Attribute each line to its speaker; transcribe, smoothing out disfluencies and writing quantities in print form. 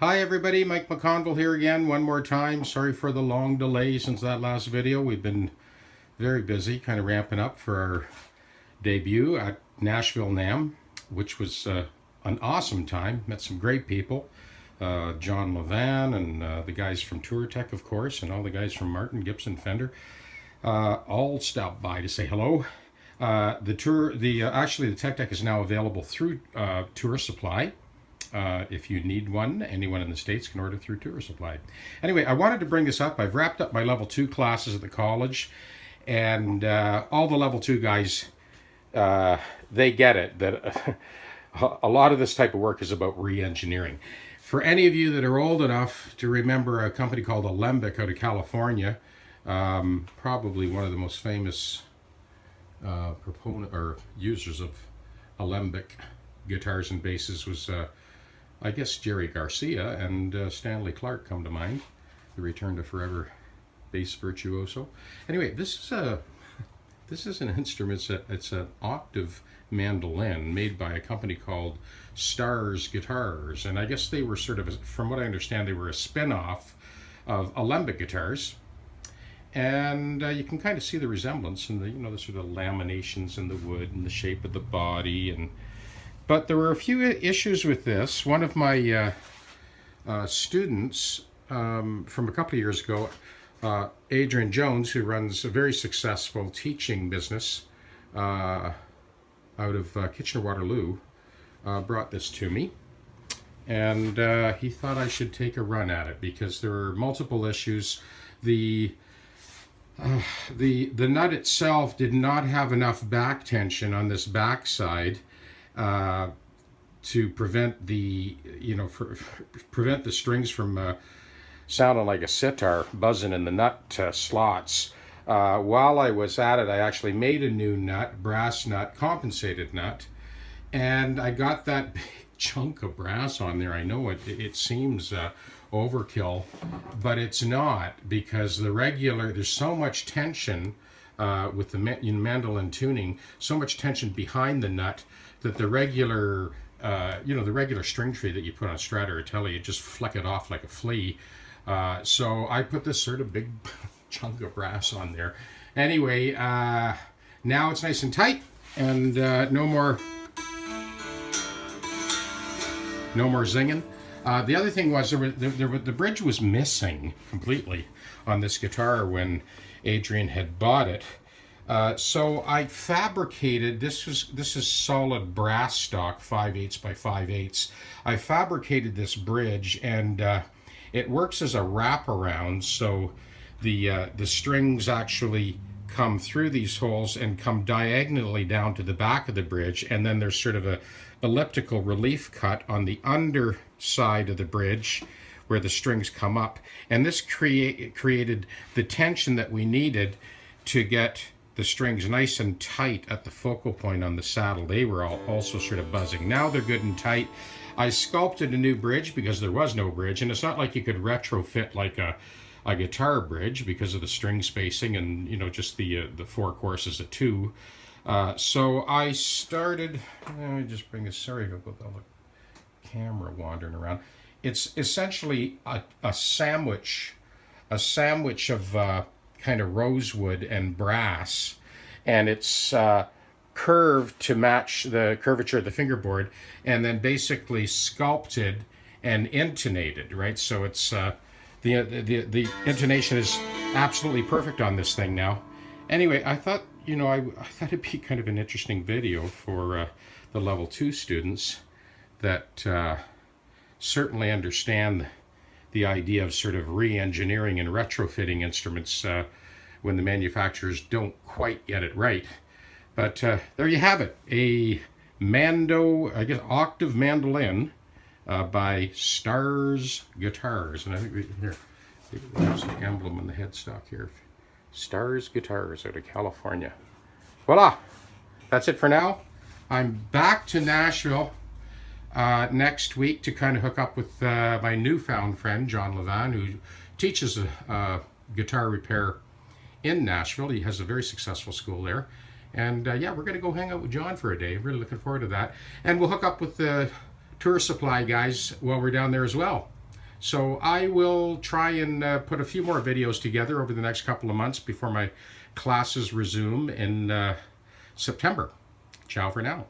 Speaker 1: Hi everybody, Mike McConville here again one more time. Sorry for the long delay since that last video. We've been very busy, kind of ramping up for our debut at Nashville NAMM, which was an awesome time. Met some great people. John Levan and the guys from Tour Tech, of course, and all the guys from Martin, Gibson, Fender. All stopped by to say hello. Actually the Tech Deck is now available through Tour Supply. If you need one, anyone in the States can order through Tour Supply. Anyway, I wanted to bring this up. I've wrapped up my level 2 classes at the college, and all the level 2 guys, they get it, that a lot of this type of work is about re-engineering. For any of you that are old enough to remember a company called Alembic out of California, probably one of the most famous users of Alembic guitars and basses was I guess Jerry Garcia and Stanley Clark come to mind. The Return to Forever bass virtuoso. Anyway, this is an instrument. It's an octave mandolin made by a company called Stars Guitars, and I guess they were sort of, from what I understand, they were a spin-off of Alembic guitars. And you can kind of see the resemblance in the the sort of laminations in the wood and the shape of the body. But there were a few issues with this. One of my students from a couple of years ago, Adrian Jones, who runs a very successful teaching business out of Kitchener-Waterloo, brought this to me. And he thought I should take a run at it because there are multiple issues. The nut itself did not have enough back tension on this back side to prevent the prevent the strings from sounding like a sitar buzzing in the nut slots. While I was at it, I actually made a new nut, brass nut, compensated nut, and I got that big chunk of brass on there. I know it seems overkill, but it's not, because there's so much tension with the mandolin tuning, so much tension behind the nut that the regular the regular string tree that you put on Strata or Tele, you just fleck it off like a flea. So I put this sort of big chunk of brass on there. Anyway, now it's nice and tight, and no more zinging. The other thing was the bridge was missing completely on this guitar when Adrian had bought it. So I fabricated, this is solid brass stock, 5/8 by 5/8. I fabricated this bridge, and it works as a wraparound, so the strings actually come through these holes and come diagonally down to the back of the bridge, and then there's sort of a elliptical relief cut on the underside of the bridge where the strings come up, and this created the tension that we needed to get the strings nice and tight at the focal point on the saddle. They were also sort of buzzing. Now they're good and tight. I sculpted a new bridge because there was no bridge, and it's not like you could retrofit like a guitar bridge because of the string spacing and just the 4 courses of 2. So I started, let me just bring this, sorry about all the camera wandering around. It's essentially a sandwich of kind of rosewood and brass, and it's curved to match the curvature of the fingerboard, and then basically sculpted and intonated, right? So it's the intonation is absolutely perfect on this thing now. Anyway, I thought I thought it'd be kind of an interesting video for the level 2 students that certainly understand the idea of sort of re-engineering and retrofitting instruments when the manufacturers don't quite get it right. But there you have it, a octave mandolin by Stars Guitars. And I think there's the emblem on the headstock here. Stars Guitars out of California. Voila! That's it for now. I'm back to Nashville next week to kind of hook up with my newfound friend, John Levan, who teaches guitar repair in Nashville. He has a very successful school there. And yeah, we're going to go hang out with John for a day. Really looking forward to that. And we'll hook up with the Tour Supply guys while we're down there as well. So I will try and put a few more videos together over the next couple of months before my classes resume in September. Ciao for now.